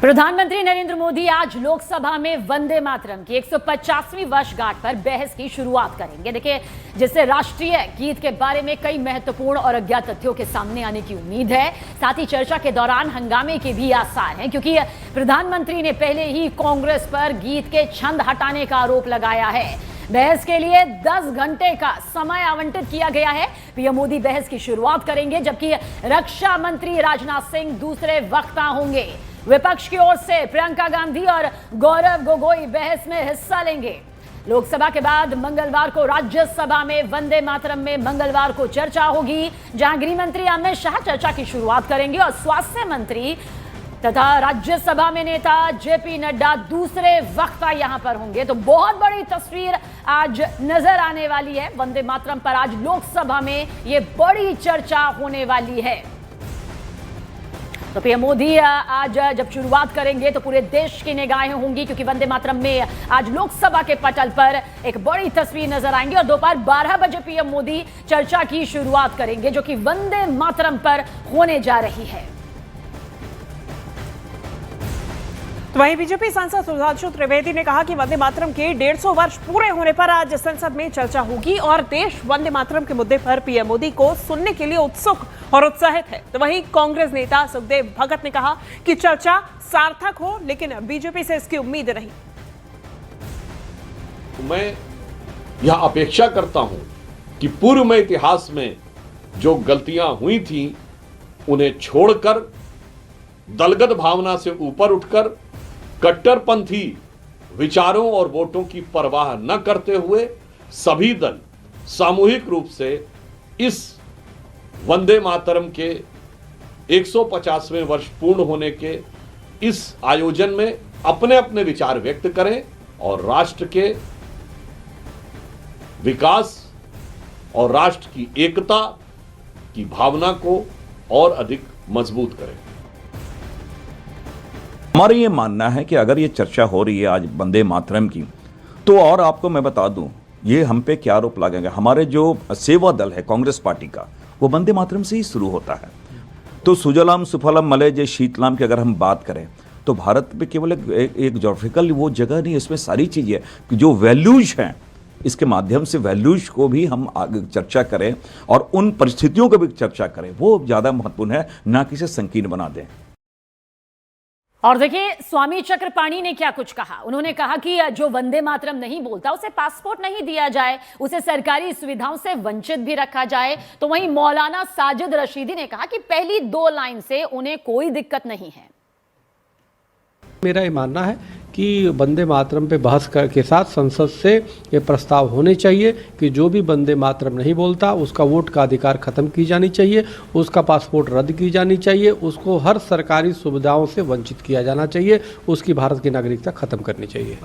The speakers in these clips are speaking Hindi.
प्रधानमंत्री नरेंद्र मोदी आज लोकसभा में वंदे मातरम की 150वीं वर्षगांठ पर बहस की शुरुआत करेंगे। देखिए, जिससे राष्ट्रीय गीत के बारे में कई महत्वपूर्ण और अज्ञात तथ्यों के सामने आने की उम्मीद है। साथ ही चर्चा के दौरान हंगामे के भी आसार हैं, क्योंकि प्रधानमंत्री ने पहले ही कांग्रेस पर गीत के छंद हटाने का आरोप लगाया है। बहस के लिए 10 घंटे का समय आवंटित किया गया है। पीएम मोदी बहस की शुरुआत करेंगे, जबकि रक्षा मंत्री राजनाथ सिंह दूसरे वक्ता होंगे। विपक्ष की ओर से प्रियंका गांधी और गौरव गोगोई बहस में हिस्सा लेंगे। लोकसभा के बाद मंगलवार को राज्यसभा में वंदे मातरम में मंगलवार को चर्चा होगी, जहां गृह मंत्री अमित शाह चर्चा की शुरुआत करेंगे और स्वास्थ्य मंत्री तथा राज्यसभा में नेता जेपी नड्डा दूसरे वक्ता यहां पर होंगे। तो बहुत बड़ी तस्वीर आज नजर आने वाली है। वंदे मातरम पर आज लोकसभा में यह बड़ी चर्चा होने वाली है। तो पीएम मोदी आज जब शुरुआत करेंगे तो पूरे देश की निगाहें होंगी, क्योंकि वंदे मातरम में आज लोकसभा के पटल पर एक बड़ी तस्वीर नजर आएंगी और दोपहर 12 बजे पीएम मोदी चर्चा की शुरुआत करेंगे, जो कि वंदे मातरम पर होने जा रही है। तो वहीं बीजेपी सांसद सुधांशु त्रिवेदी ने कहा कि वंदे मातरम के 150 वर्ष पूरे होने पर आज संसद में चर्चा होगी और देश वंदे मातरम के मुद्दे पर पीएम मोदी को सुनने के लिए उत्सुक और उत्साहित है। तो वहीं कांग्रेस नेता सुखदेव भगत ने कहा कि चर्चा सार्थक हो, लेकिन बीजेपी से इसकी उम्मीद नहीं। मैं यह अपेक्षा करता हूं कि पूर्व में इतिहास में जो गलतियां हुई थी उन्हें छोड़कर, दलगत भावना से ऊपर उठकर, कट्टरपंथी विचारों और वोटों की परवाह न करते हुए सभी दल सामूहिक रूप से इस वंदे मातरम के 150वें वर्ष पूर्ण होने के इस आयोजन में अपने अपने विचार व्यक्त करें और राष्ट्र के विकास और राष्ट्र की एकता की भावना को और अधिक मजबूत करें। हमारा ये मानना है कि अगर ये चर्चा हो रही है आज वंदे मातरम की, तो और आपको मैं बता दूं ये हम पे क्या आरोप लगेगा। हमारे जो सेवा दल है कांग्रेस पार्टी का, वो वंदे मातरम से ही शुरू होता है। तो सुजलाम सुफलम मलय जय शीतलाम की अगर हम बात करें तो भारत में केवल एक जोग्राफिकल वो जगह नहीं, इसमें सारी चीज़ें जो वैल्यूज हैं, इसके माध्यम से वैल्यूज को भी हम आगे चर्चा करें और उन परिस्थितियों को भी चर्चा करें, वो ज़्यादा महत्वपूर्ण है, ना कि इसे संकीर्ण बना दें। और देखिए, स्वामी चक्रपाणी ने क्या कुछ कहा। उन्होंने कहा कि जो वंदे मातरम नहीं बोलता उसे पासपोर्ट नहीं दिया जाए, उसे सरकारी सुविधाओं से वंचित भी रखा जाए। तो वहीं मौलाना साजिद रशीदी ने कहा कि पहली 2 लाइन से उन्हें कोई दिक्कत नहीं है। मेरा ये मानना है कि वंदे मातरम पे बहस के साथ संसद से ये प्रस्ताव होने चाहिए कि जो भी वंदे मातरम नहीं बोलता उसका वोट का अधिकार खत्म की जानी चाहिए, उसका पासपोर्ट रद्द की जानी चाहिए, उसको हर सरकारी सुविधाओं से वंचित किया जाना चाहिए, उसकी भारत की नागरिकता खत्म करनी चाहिए।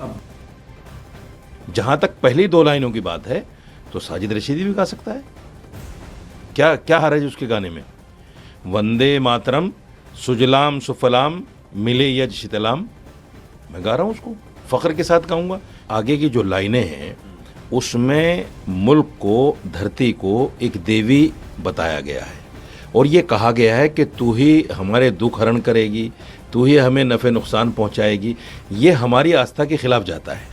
जहाँ तक पहली 2 लाइनों की बात है तो साजिद रशीदी भी गा सकता है। क्या हर्ज उसके गाने में? वंदे मातरम सुजलाम सुफलाम मिले यज शीतलाम, मैं गा रहा हूँ, उसको फ़ख्र के साथ गाऊंगा। आगे की जो लाइनें हैं उसमें मुल्क को, धरती को एक देवी बताया गया है और ये कहा गया है कि तू ही हमारे दुख हरण करेगी, तू ही हमें नफ़े नुकसान पहुँचाएगी। ये हमारी आस्था के खिलाफ जाता है,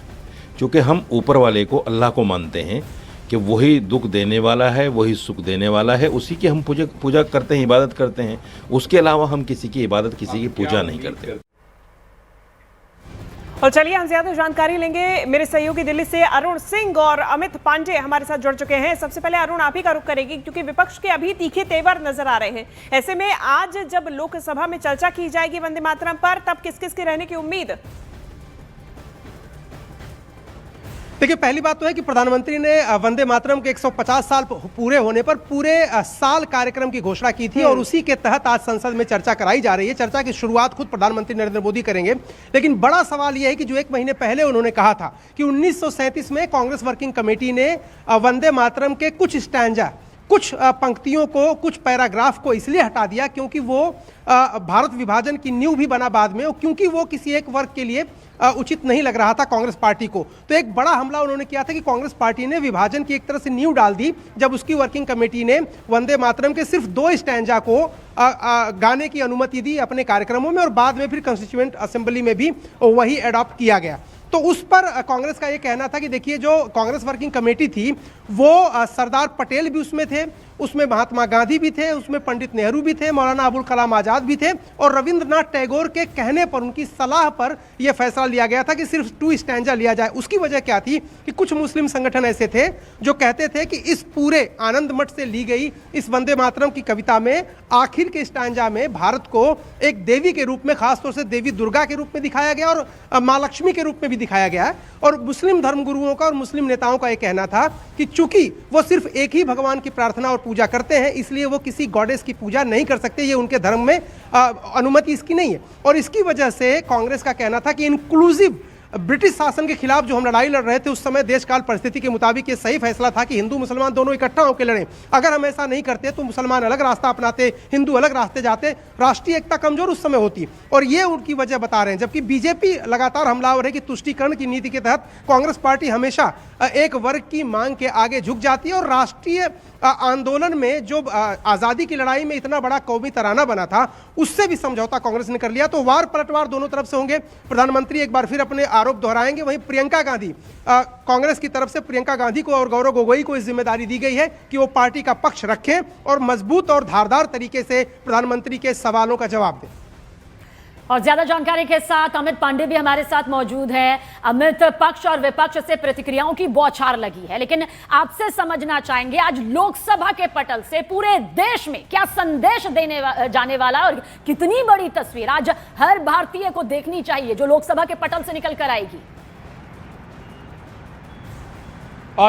क्योंकि हम ऊपर वाले को, अल्लाह को मानते हैं कि वही दुख देने वाला है, वही सुख देने वाला है, उसी की हम पूजा करते हैं, इबादत करते हैं। उसके अलावा हम किसी की इबादत, किसी की पूजा नहीं करते। और चलिए हम ज्यादा जानकारी लेंगे। मेरे सहयोगी दिल्ली से अरुण सिंह और अमित पांडे हमारे साथ जुड़ चुके हैं। सबसे पहले अरुण, आप ही का रुख करेगी, क्योंकि विपक्ष के अभी तीखे तेवर नजर आ रहे हैं। ऐसे में आज जब लोकसभा में चर्चा की जाएगी वंदे मातरम पर, तब किस किस के रहने की उम्मीद? देखिए, पहली बात तो है कि प्रधानमंत्री ने वंदे मातरम के 150 साल पूरे होने पर पूरे साल कार्यक्रम की घोषणा की थी और उसी के तहत आज संसद में चर्चा कराई जा रही है। चर्चा की शुरुआत खुद प्रधानमंत्री नरेंद्र मोदी करेंगे, लेकिन बड़ा सवाल यह है कि जो 1 महीने पहले उन्होंने कहा था कि 1937 में कांग्रेस वर्किंग कमेटी ने वंदे मातरम के कुछ स्टैंजा कुछ पंक्तियों को, कुछ पैराग्राफ को इसलिए हटा दिया क्योंकि वो भारत विभाजन की नींव भी बना बाद में, और क्योंकि वो किसी एक वर्ग के लिए उचित नहीं लग रहा था कांग्रेस पार्टी को। तो एक बड़ा हमला उन्होंने किया था कि कांग्रेस पार्टी ने विभाजन की एक तरह से नींव डाल दी जब उसकी वर्किंग कमेटी ने वंदे मातरम के सिर्फ 2 स्टैंजा को गाने की अनुमति दी अपने कार्यक्रमों में, और बाद में फिर कॉन्स्टिट्यूएंट असेंबली में भी वही अडॉप्ट किया गया। तो उस पर कांग्रेस का ये कहना था कि देखिए, जो कांग्रेस वर्किंग कमेटी थी वो सरदार पटेल भी उसमें थे, उसमें महात्मा गांधी भी थे, उसमें पंडित नेहरू भी थे, मौलाना अबुल कलाम आजाद भी थे, और रविंद्रनाथ टैगोर के कहने पर, उनकी सलाह पर यह फैसला लिया गया था कि सिर्फ 2 स्टैंजा लिया जाए। उसकी वजह क्या थी कि कुछ मुस्लिम संगठन ऐसे थे जो कहते थे कि इस पूरे आनंद मठ से ली गई इस वंदे मातरम की कविता में आखिर के स्टैंजा में भारत को एक देवी के रूप में, खासतौर से देवी दुर्गा के रूप में दिखाया गया और माँ लक्ष्मी के रूप में भी दिखाया गया है। और मुस्लिम धर्मगुरुओं का और मुस्लिम नेताओं का यह कहना था कि चूंकि वो सिर्फ एक ही भगवान की प्रार्थना और पूजा करते हैं, इसलिए वो किसी गॉडेस की पूजा नहीं कर सकते, ये उनके धर्म में अनुमति इसकी नहीं है। और इसकी वजह से कांग्रेस का कहना था कि इंक्लूसिव ब्रिटिश शासन के खिलाफ जो हम लड़ाई लड़ रहे थे उस समय देश काल परिस्थिति के मुताबिक ये सही फैसला था कि हिंदू मुसलमान दोनों इकट्ठा होकर लड़ें। अगर हम ऐसा नहीं करते तो मुसलमान अलग रास्ता अपनाते, हिंदू अलग रास्ते जाते, राष्ट्रीय एकता कमजोर उस समय होती। और ये उनकी वजह बता रहे हैं। जबकि बीजेपी लगातार हमलावर है कि तुष्टीकरण की नीति के तहत कांग्रेस पार्टी हमेशा एक वर्ग की मांग के आगे झुक जाती है, और राष्ट्रीय आंदोलन में जो आज़ादी की लड़ाई में इतना बड़ा कौमी तराना बना था उससे भी समझौता कांग्रेस ने कर लिया। तो वार पलटवार दोनों तरफ से होंगे। प्रधानमंत्री एक बार फिर अपने आरोप दोहराएंगे। वहीं प्रियंका गांधी, कांग्रेस की तरफ से प्रियंका गांधी को और गौरव गोगोई को इस जिम्मेदारी दी गई है कि वो पार्टी का पक्ष रखें और मजबूत और धारदार तरीके से प्रधानमंत्री के सवालों का जवाब दें। और ज्यादा जानकारी के साथ अमित पांडे भी हमारे साथ मौजूद हैं। अमित, पक्ष और विपक्ष से प्रतिक्रियाओं की बौछार लगी है, लेकिन आपसे समझना चाहेंगे आज लोकसभा के पटल से पूरे देश में क्या संदेश देने जाने वाला और कितनी बड़ी तस्वीर आज हर भारतीय को देखनी चाहिए जो लोकसभा के पटल से निकल कर आएगी।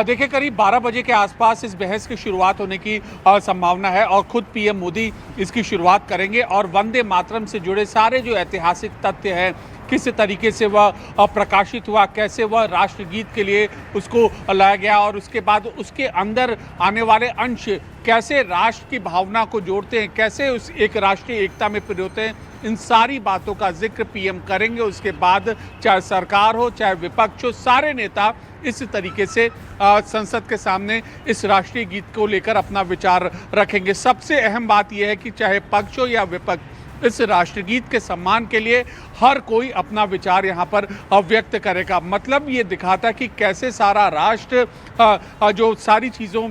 देखिए, करीब 12 बजे के आसपास इस बहस की शुरुआत होने की संभावना है और खुद पीएम मोदी इसकी शुरुआत करेंगे और वंदे मातरम से जुड़े सारे जो ऐतिहासिक तथ्य हैं, किस तरीके से वह प्रकाशित हुआ, कैसे वह राष्ट्रगीत के लिए उसको लाया गया और उसके बाद उसके अंदर आने वाले अंश कैसे राष्ट्र की भावना को जोड़ते हैं, कैसे उस एक राष्ट्रीय एकता में पिरोते हैं, इन सारी बातों का जिक्र पीएम करेंगे। उसके बाद चाहे सरकार हो चाहे विपक्ष हो, सारे नेता इस तरीके से संसद के सामने इस राष्ट्रीय गीत को लेकर अपना विचार रखेंगे। सबसे अहम बात यह है कि चाहे पक्ष हो या विपक्ष, इस राष्ट्रगीत के सम्मान के लिए हर कोई अपना विचार यहाँ पर व्यक्त करेगा। मतलब ये दिखाता है कि कैसे सारा राष्ट्र जो सारी चीज़ों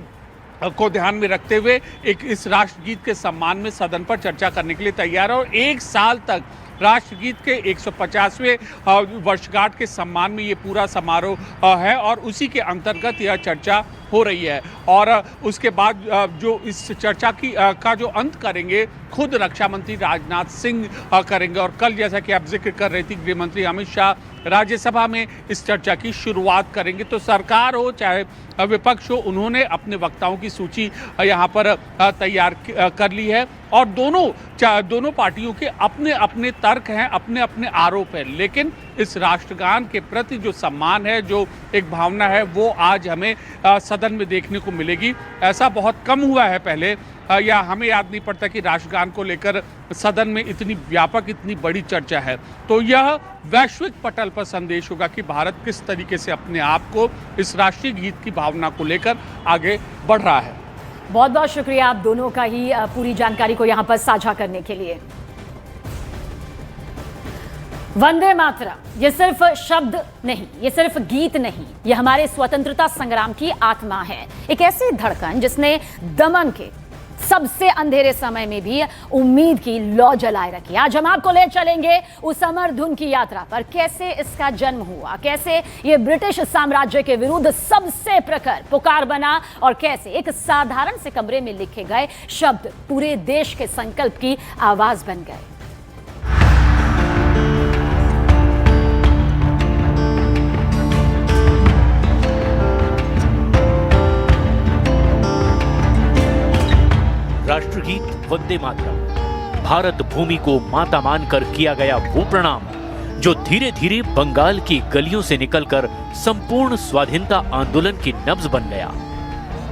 को ध्यान में रखते हुए एक इस राष्ट्रगीत के सम्मान में सदन पर चर्चा करने के लिए तैयार है। और 1 साल तक राष्ट्रगीत के 150वें वर्षगांठ के सम्मान में ये पूरा समारोह है और उसी के अंतर्गत यह चर्चा हो रही है। और उसके बाद जो इस चर्चा का जो अंत करेंगे खुद रक्षा मंत्री राजनाथ सिंह करेंगे। और कल जैसा कि आप जिक्र कर रही थी, गृह मंत्री अमित शाह राज्यसभा में इस चर्चा की शुरुआत करेंगे। तो सरकार हो चाहे विपक्ष हो, उन्होंने अपने वक्ताओं की सूची यहाँ पर तैयार कर ली है और दोनों पार्टियों के अपने अपने तर्क हैं, अपने अपने आरोप हैं, लेकिन इस राष्ट्रगान के प्रति जो सम्मान है, जो एक भावना है, वो आज हमें सदन में देखने को मिलेगी। ऐसा बहुत कम हुआ है पहले, या हमें याद नहीं पड़ता कि राष्ट्रगान को लेकर सदन में इतनी व्यापक, इतनी बड़ी चर्चा है। तो यह वैश्विक पटल पर संदेश होगा कि भारत किस तरीके से अपने आप को इस राष्ट्रीय गीत की भावना को लेकर आगे बढ़ रहा है। बहुत बहुत शुक्रिया आप दोनों का ही पूरी जानकारी को यहाँ पर साझा करने के लिए। वंदे मातरम ये सिर्फ शब्द नहीं, ये सिर्फ गीत नहीं, ये हमारे स्वतंत्रता संग्राम की आत्मा है। एक ऐसी धड़कन जिसने दमन के सबसे अंधेरे समय में भी उम्मीद की लौ जलाए रखी। आज हम आपको ले चलेंगे उस अमर धुन की यात्रा पर, कैसे इसका जन्म हुआ, कैसे ये ब्रिटिश साम्राज्य के विरुद्ध सबसे प्रखर पुकार बना और कैसे एक साधारण से कमरे में लिखे गए शब्द पूरे देश के संकल्प की आवाज बन गए। राष्ट्रगीत वंदे मातरम भारत भूमि को माता मानकर किया गया वो प्रणाम जो धीरे धीरे बंगाल की गलियों से निकलकर संपूर्ण स्वाधीनता आंदोलन की नब्ज बन गया।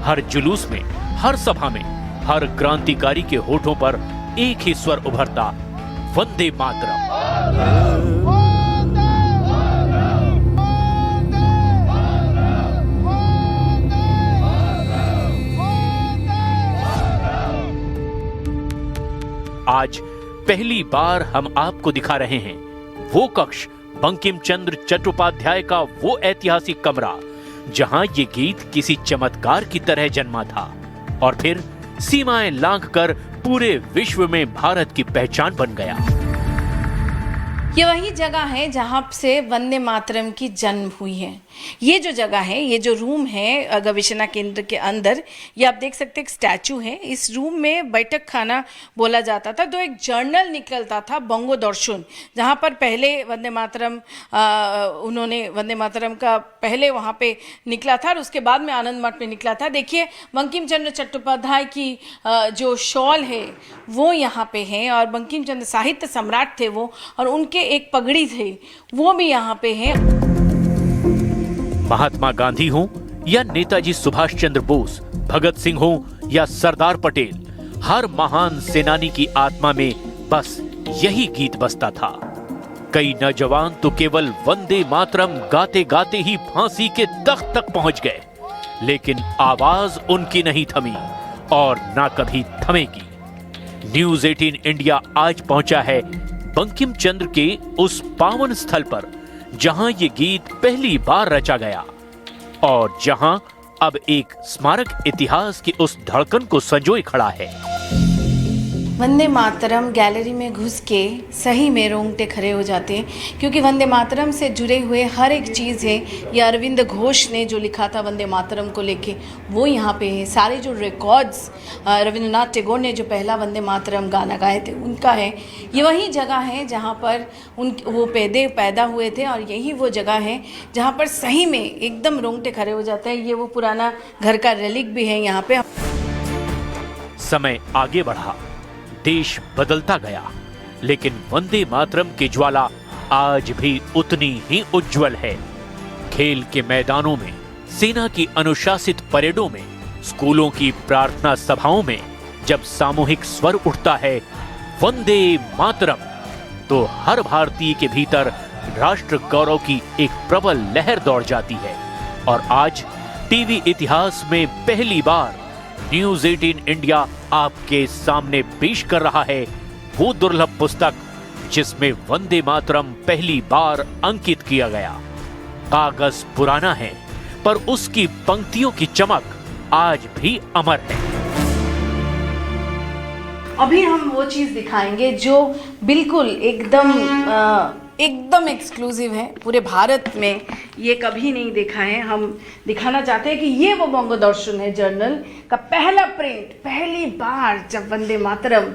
हर जुलूस में हर सभा में, हर क्रांतिकारी के होठों पर एक ही स्वर उभरता, वंदे मातरम। आज पहली बार हम आपको दिखा रहे हैं वो कक्ष, बंकिम चंद्र चट्टोपाध्याय का वो ऐतिहासिक कमरा जहां ये गीत किसी चमत्कार की तरह जन्मा था और फिर सीमाएं लांघकर पूरे विश्व में भारत की पहचान बन गया। ये वही जगह है जहाँ से वंदे मातरम की जन्म हुई है। ये जो जगह है, ये जो रूम है गवेषणा केंद्र के अंदर, ये आप देख सकते हैं एक स्टैचू है। इस रूम में बैठक खाना बोला जाता था। तो एक जर्नल निकलता था बंगो दर्शन, जहाँ पर पहले वंदे मातरम उन्होंने वंदे मातरम का पहले वहाँ पे निकला था और उसके बाद में आनंद मठ में निकला था। देखिए बंकिम चंद्र चट्टोपाध्याय की जो शॉल है वो यहाँ पे है और बंकिम चंद्र साहित्य सम्राट थे वो, और उनके एक पगड़ी थे वो भी यहाँ पे है। महात्मा गांधी हो या नेताजी सुभाष चंद्र बोस, भगत सिंह हो या सरदार पटेल, हर महान सेनानी की आत्मा में बस यही गीत बजता था। कई नौजवान तो केवल वंदे मातरम गाते गाते ही फांसी के तख्त तक पहुंच गए, लेकिन आवाज उनकी नहीं थमी और ना कभी थमेगी। न्यूज 18 इंडिया आज पहुंचा है बंकिम चंद्र के उस पावन स्थल पर जहां ये गीत पहली बार रचा गया और जहां अब एक स्मारक इतिहास की उस धड़कन को संजोए खड़ा है। वंदे मातरम गैलरी में घुस के सही में रोंगटे खड़े हो जाते हैं, क्योंकि वंदे मातरम से जुड़े हुए हर एक चीज़ है। ये अरविंद घोष ने जो लिखा था वंदे मातरम को लेके वो यहाँ पे है। सारे जो रिकॉर्ड्स रविंद्रनाथ टैगोर ने जो पहला वंदे मातरम गाना गाए थे उनका है। ये वही जगह है जहाँ पर वो पैदा हुए थे और यही वो जगह है जहाँ पर सही में एकदम रोंगटे खड़े हो जाते हैं। ये वो पुराना घर का रेलिक भी है यहाँ पे। समय आगे बढ़ा, देश बदलता गया, लेकिन वंदे मातरम की ज्वाला आज भी उतनी ही उज्जवल है। खेल के मैदानों में, सेना की अनुशासित परेडों में, स्कूलों की प्रार्थना सभाओं में जब सामूहिक स्वर उठता है वंदे मातरम, तो हर भारतीय के भीतर राष्ट्र गौरव की एक प्रबल लहर दौड़ जाती है। और आज टीवी इतिहास में पहली बार न्यूज 18 इंडिया आपके सामने पेश कर रहा है वो दुर्लभ पुस्तक जिसमें वंदे मातरम पहली बार अंकित किया गया। कागज पुराना है पर उसकी पंक्तियों की चमक आज भी अमर है। अभी हम वो चीज़ दिखाएंगे जो बिल्कुल एकदम एक्सक्लूसिव है, पूरे भारत में ये कभी नहीं देखा है। हम दिखाना चाहते हैं कि ये वो बंगो दर्शन है, जर्नल का पहला प्रिंट, पहली बार जब वंदे मातरम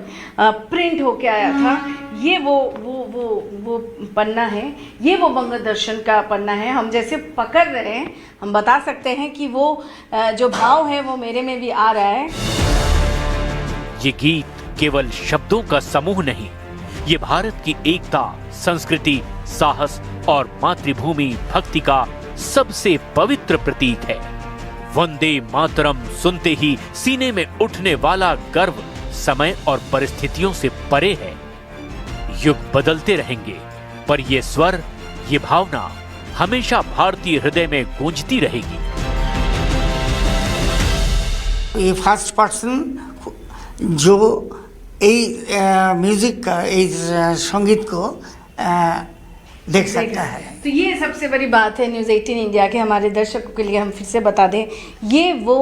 प्रिंट होके आया था। ये वो पन्ना है, ये वो बंगो दर्शन का पन्ना है। हम जैसे पकड़ रहे हैं हम बता सकते हैं कि वो जो भाव है वो मेरे में भी आ रहा है। ये गीत केवल शब्दों का समूह नहीं, ये भारत की एकता, संस्कृति, साहस और मातृभूमि भक्ति का सबसे पवित्र प्रतीक है। वंदे मातरम सुनते ही सीने में उठने वाला गर्व समय और परिस्थितियों से परे है। युग बदलते रहेंगे पर ये स्वर, ये भावना हमेशा भारतीय हृदय में गूंजती रहेगी। ये फर्स्ट पर्सन जो म्यूजिक का संगीत को देख सकता है। तो ये सबसे बड़ी बात है न्यूज़ 18 इंडिया के हमारे दर्शकों के लिए। हम फिर से बता दें, ये वो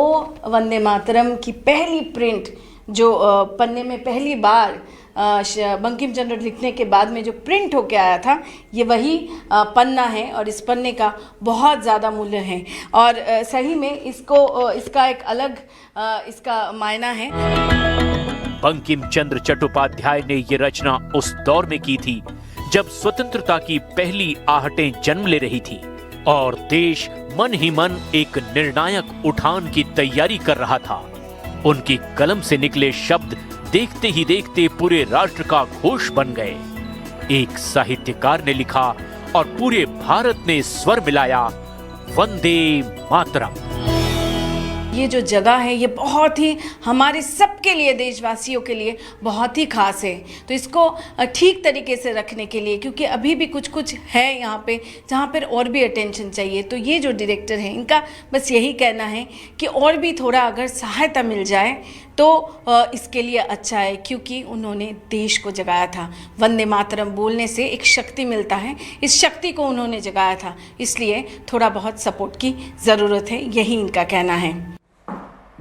वंदे मातरम की पहली प्रिंट जो पन्ने में पहली बार बंकिम चंद्र लिखने के बाद में जो प्रिंट होके आया था, ये वही पन्ना है और इस पन्ने का बहुत ज़्यादा मूल्य है और सही में इसका एक अलग इसका मायना है। बंकिम चंद्र चट्टोपाध्याय ने ये रचना उस दौर में की थी जब स्वतंत्रता की पहली आहटें जन्म ले रही थी और देश मन ही मन एक निर्णायक उठान की तैयारी कर रहा था। उनकी कलम से निकले शब्द देखते ही देखते पूरे राष्ट्र का घोष बन गए। एक साहित्यकार ने लिखा और पूरे भारत ने स्वर मिलाया, वंदे मातरम। ये जो जगह है ये बहुत ही हमारे सबके लिए, देशवासियों के लिए बहुत ही खास है। तो इसको ठीक तरीके से रखने के लिए, क्योंकि अभी भी कुछ कुछ है यहाँ पे जहाँ पर और भी अटेंशन चाहिए, तो ये जो डायरेक्टर हैं इनका बस यही कहना है कि और भी थोड़ा अगर सहायता मिल जाए तो इसके लिए अच्छा है, क्योंकि उन्होंने देश को जगाया था। वंदे मातरम बोलने से एक शक्ति मिलता है, इस शक्ति को उन्होंने जगाया था, इसलिए थोड़ा बहुत सपोर्ट की ज़रूरत है, यही इनका कहना है।